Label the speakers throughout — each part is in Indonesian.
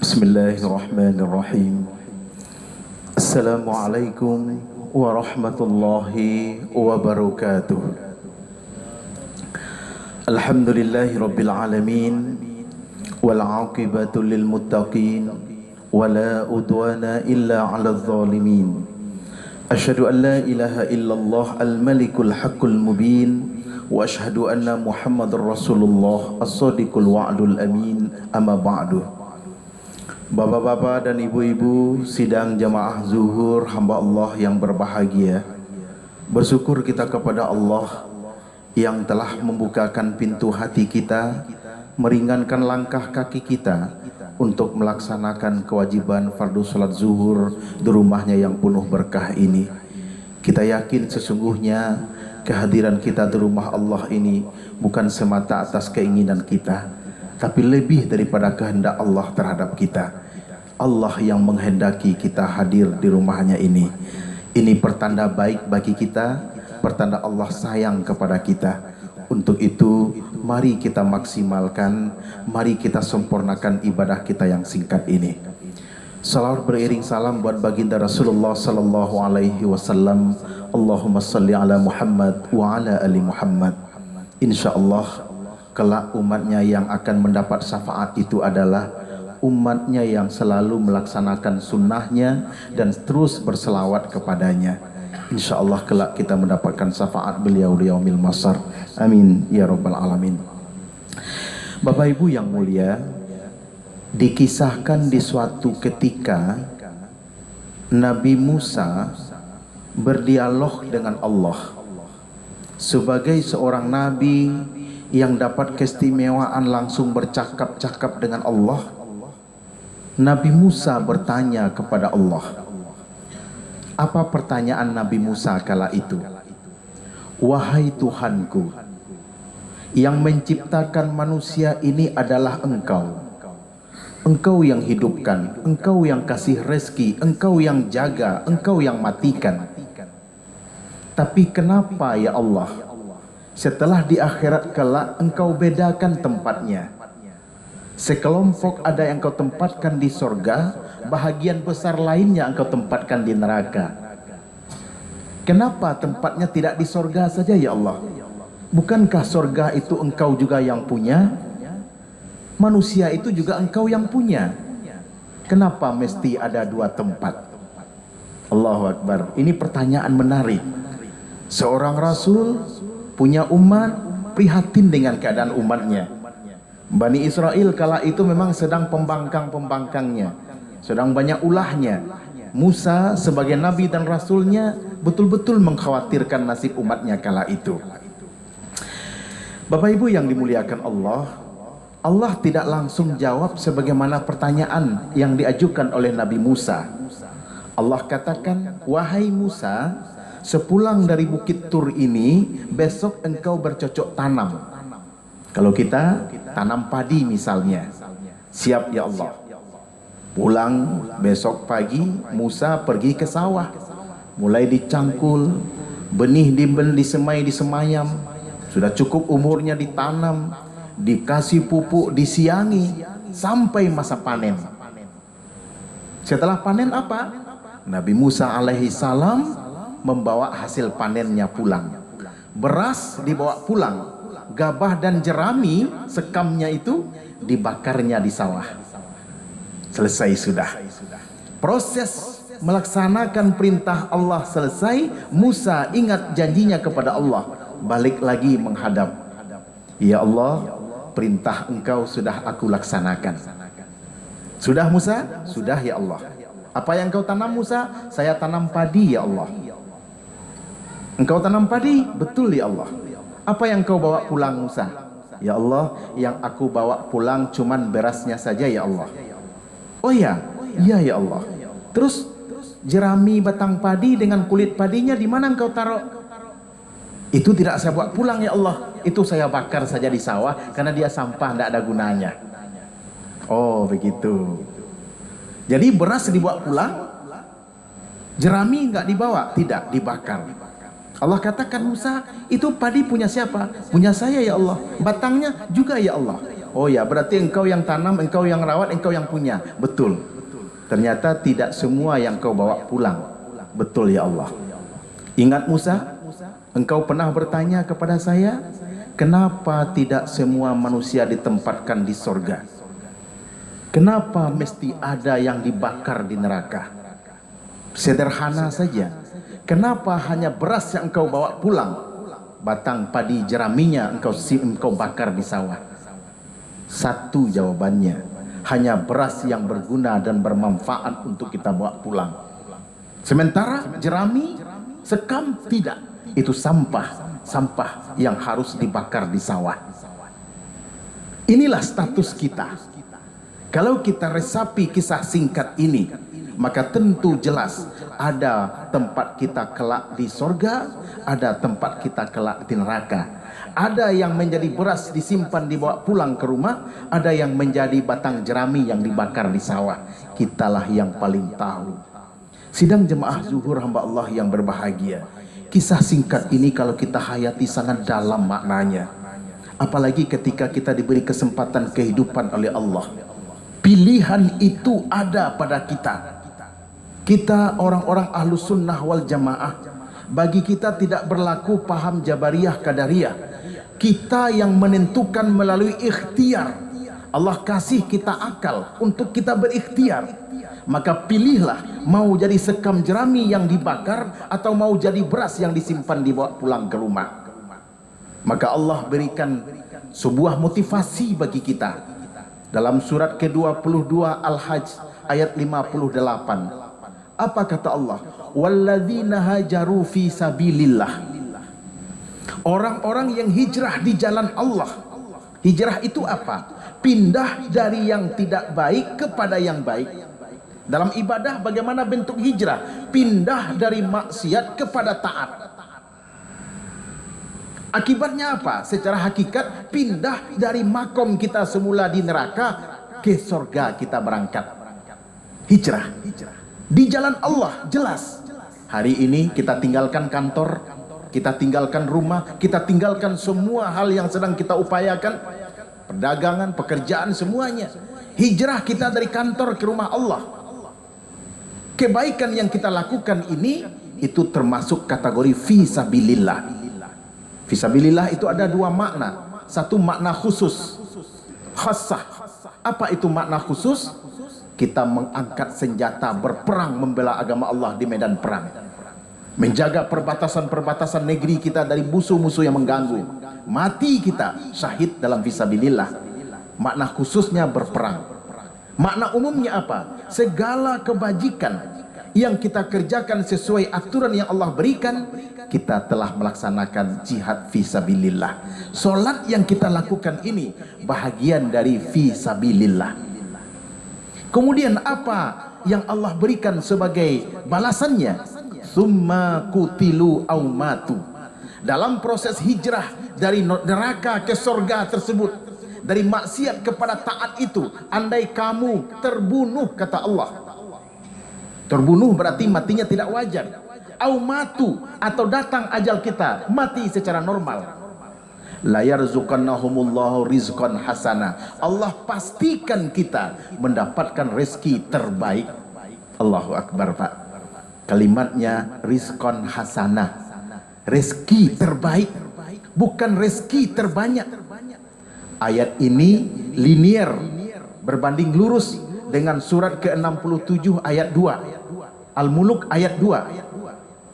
Speaker 1: Bismillahirrahmanirrahim. Assalamualaikum warahmatullahi wabarakatuh. Alhamdulillahi rabbil alamin, wal aqibatu lil muttaqin, wala udwana illa 'alal zalimin. Asyhadu an la ilaha illallah al-malikul haqqul mubin, wa asyhadu anna Muhammadar Rasulullah as-sadiqul wa'dul amin. Amma ba'du. Bapak-bapak dan ibu-ibu sidang jamaah zuhur hamba Allah yang berbahagia, bersyukur kita kepada Allah yang telah membukakan pintu hati kita, meringankan langkah kaki kita untuk melaksanakan kewajiban fardu salat zuhur di rumahnya yang penuh berkah ini. Kita yakin sesungguhnya kehadiran kita di rumah Allah ini bukan semata atas keinginan kita, tapi lebih daripada kehendak Allah terhadap kita. Allah yang menghendaki kita hadir di rumahnya ini. Ini pertanda baik bagi kita, pertanda Allah sayang kepada kita. Untuk itu, mari kita maksimalkan, mari kita sempurnakan ibadah kita yang singkat ini. Salawat beriring salam buat baginda Rasulullah sallallahu alaihi wasallam. Allahumma salli ala Muhammad wa ala ali Muhammad. Insyaallah kelak umatnya yang akan mendapat syafaat itu adalah umatnya yang selalu melaksanakan sunnahnya dan terus berselawat kepadanya. InsyaAllah kelak kita mendapatkan syafaat beliau di yaumil masar. Amin ya rabbal alamin. Bapak ibu yang mulia, dikisahkan di suatu ketika Nabi Musa berdialog dengan Allah. Sebagai seorang nabi yang dapat keistimewaan langsung bercakap-cakap dengan Allah, Nabi Musa bertanya kepada Allah. Apa pertanyaan Nabi Musa kala itu? Wahai Tuhanku, yang menciptakan manusia ini adalah Engkau. Engkau yang hidupkan, Engkau yang kasih rezeki, Engkau yang jaga, Engkau yang matikan. Tapi kenapa ya Allah, setelah di akhirat kelak Engkau bedakan tempatnya? Sekelompok ada yang Engkau tempatkan di sorga, bahagian besar lainnya Engkau tempatkan di neraka. Kenapa tempatnya tidak di sorga saja ya Allah? Bukankah sorga itu Engkau juga yang punya? Manusia itu juga Engkau yang punya. Kenapa mesti ada dua tempat? Allahu Akbar. Ini pertanyaan menarik. Seorang Rasul punya umat, prihatin dengan keadaan umatnya. Bani Israel kala itu memang sedang pembangkang-pembangkangnya, sedang banyak ulahnya. Musa sebagai nabi dan rasulnya betul-betul mengkhawatirkan nasib umatnya kala itu. Bapak ibu yang dimuliakan Allah, Allah tidak langsung jawab sebagaimana pertanyaan yang diajukan oleh Nabi Musa. Allah katakan, wahai Musa, sepulang dari bukit Tur ini, besok engkau bercocok tanam. Kalau kita tanam padi misalnya, siap ya Allah. Pulang besok pagi, Musa pergi ke sawah. Mulai dicangkul, benih disemai, disemayam. Sudah cukup umurnya ditanam, dikasih pupuk, disiangi, sampai masa panen. Setelah panen apa? Nabi Musa alaihi salam membawa hasil panennya pulang. Beras dibawa pulang, gabah dan jerami sekamnya itu dibakarnya di sawah. Selesai sudah. Proses melaksanakan perintah Allah selesai. Musa ingat janjinya kepada Allah, balik lagi menghadap. Ya Allah, perintah Engkau sudah aku laksanakan. Sudah Musa? Sudah ya Allah. Apa yang Engkau tanam Musa? Saya tanam padi ya Allah. Engkau tanam padi? Betul ya Allah. Apa yang Engkau bawa pulang Musa? Ya Allah, yang aku bawa pulang cuman berasnya saja ya Allah. Oh ya, iya ya Allah. Terus jerami batang padi dengan kulit padinya di mana Engkau taruh? Itu tidak saya bawa pulang ya Allah. Itu saya bakar saja di sawah karena dia sampah, tidak ada gunanya. Oh begitu. Jadi beras dibawa pulang, jerami enggak dibawa? Tidak, dibakar. Allah katakan, Musa, itu padi punya siapa? Punya saya ya Allah. Batangnya juga ya Allah. Oh ya, berarti engkau yang tanam, engkau yang rawat, engkau yang punya. Betul. Ternyata tidak semua yang kau bawa pulang. Betul ya Allah. Ingat Musa, engkau pernah bertanya kepada saya, kenapa tidak semua manusia ditempatkan di sorga? Kenapa mesti ada yang dibakar di neraka? Sederhana saja. Kenapa hanya beras yang engkau bawa pulang, batang padi jeraminya engkau bakar di sawah? Satu jawabannya, hanya beras yang berguna dan bermanfaat untuk kita bawa pulang. Sementara jerami, sekam tidak. Itu sampah yang harus dibakar di sawah. Inilah status kita. Kalau kita resapi kisah singkat ini, maka tentu jelas ada tempat kita kelak di sorga, ada tempat kita kelak di neraka. Ada yang menjadi beras disimpan dibawa pulang ke rumah, ada yang menjadi batang jerami yang dibakar di sawah. Kitalah yang paling tahu. Sidang jemaah zuhur hamba Allah yang berbahagia, kisah singkat ini kalau kita hayati sangat dalam maknanya. Apalagi ketika kita diberi kesempatan kehidupan oleh Allah. Pilihan itu ada pada kita. Kita orang-orang ahlu sunnah wal jamaah. Bagi kita tidak berlaku paham Jabariyah Qadariyah. Kita yang menentukan melalui ikhtiar. Allah kasih kita akal untuk kita berikhtiar. Maka pilihlah mau jadi sekam jerami yang dibakar atau mau jadi beras yang disimpan dibawa pulang ke rumah. Maka Allah berikan sebuah motivasi bagi kita. Dalam surat ke-22 Al-Hajj ayat 58. Apa kata Allah? Walladzina hajaru fi sabilillah. Orang-orang yang hijrah di jalan Allah. Hijrah itu apa? Pindah dari yang tidak baik kepada yang baik. Dalam ibadah bagaimana bentuk hijrah? Pindah dari maksiat kepada taat. Akibatnya apa? Secara hakikat pindah dari makom kita semula di neraka ke surga kita berangkat. Hijrah. Di jalan Allah jelas. Hari ini kita tinggalkan kantor, kita tinggalkan rumah, kita tinggalkan semua hal yang sedang kita upayakan, perdagangan, pekerjaan, semuanya. Hijrah kita dari kantor ke rumah Allah. Kebaikan yang kita lakukan ini itu termasuk kategori fisabilillah. Fisabilillah itu ada dua makna. Satu makna khusus, khassah. Apa itu makna khusus? Kita mengangkat senjata berperang membela agama Allah di medan perang. Menjaga perbatasan-perbatasan negeri kita dari musuh-musuh yang mengganggu. Mati kita syahid dalam fisabilillah. Makna khususnya berperang. Makna umumnya apa? Segala kebajikan yang kita kerjakan sesuai aturan yang Allah berikan, kita telah melaksanakan jihad fisabilillah. Solat yang kita lakukan ini bahagian dari fisabilillah. Kemudian apa yang Allah berikan sebagai balasannya? Summa kutilu au matu. Dalam proses hijrah dari neraka ke surga tersebut, dari maksiat kepada taat itu, andai kamu terbunuh, kata Allah. Terbunuh berarti matinya tidak wajar. Au matu, atau datang ajal kita, mati secara normal. La yarzuqannahumullahu rizqan hasana. Allah pastikan kita mendapatkan rezeki terbaik. Allahu Akbar, Pak. Kalimatnya rizqan hasana. Rezeki terbaik, bukan rezeki terbanyak. Ayat ini linier, berbanding lurus dengan surat ke-67 ayat 2. Al-Muluk ayat 2.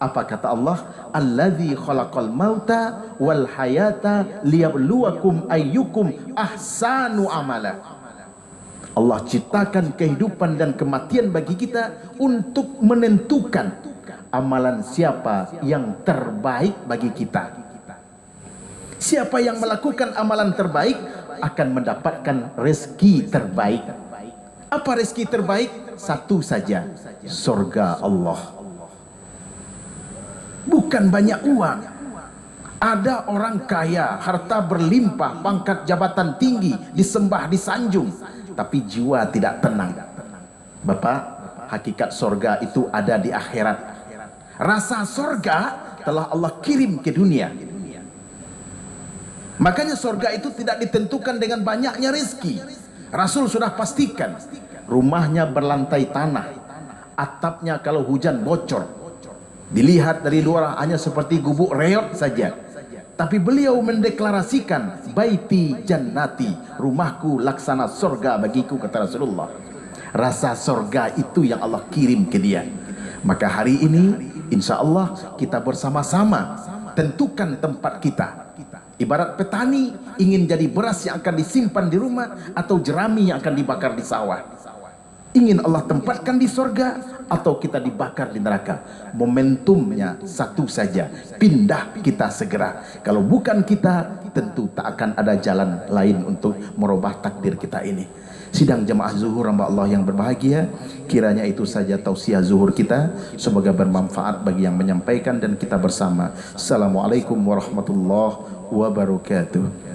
Speaker 1: Apa kata Allah? Allazi khalaqal mauta wal hayata liyabluwakum ayyukum ahsanu amala. Allah ciptakan kehidupan dan kematian bagi kita untuk menentukan amalan siapa yang terbaik bagi kita. Siapa yang melakukan amalan terbaik akan mendapatkan rezeki terbaik. Apa rezeki terbaik? Satu saja, surga Allah. Bukan banyak uang. Ada orang kaya, harta berlimpah, pangkat jabatan tinggi, disembah, disanjung, tapi jiwa tidak tenang. Bapak, hakikat surga itu ada di akhirat. Rasa surga telah Allah kirim ke dunia. Makanya surga itu tidak ditentukan dengan banyaknya rezeki. Rasul sudah pastikan rumahnya berlantai tanah, atapnya kalau hujan bocor, dilihat dari luar hanya seperti gubuk reot saja. Tapi beliau mendeklarasikan baiti jannati, rumahku laksana surga bagiku, kata Rasulullah. Rasa surga itu yang Allah kirim ke dia. Maka hari ini insya Allah kita bersama-sama tentukan tempat kita. Ibarat petani ingin jadi beras yang akan disimpan di rumah atau jerami yang akan dibakar di sawah. Ingin Allah tempatkan di surga atau kita dibakar di neraka. Momentumnya satu saja, pindah kita segera. Kalau bukan kita, tentu tak akan ada jalan lain untuk merubah takdir kita ini. Sidang jemaah zuhur hamba Allah yang berbahagia, kiranya itu saja tausiah zuhur kita, semoga bermanfaat bagi yang menyampaikan dan kita bersama. Assalamualaikum warahmatullahi wabarakatuh.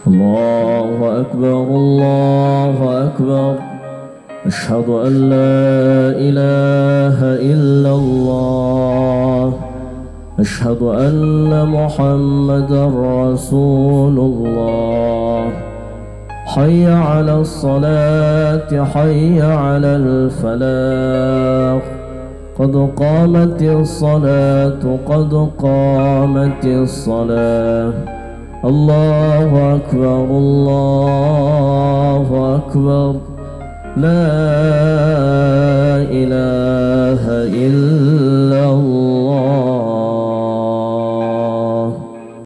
Speaker 2: الله أكبر الله أكبر أشهد أن لا إله إلا الله أشهد أن محمدا رسول الله حي على الصلاة حي على الفلاح قد قامت الصلاة قد قامت الصلاة الله أكبر الله أكبر لا إله إلا الله.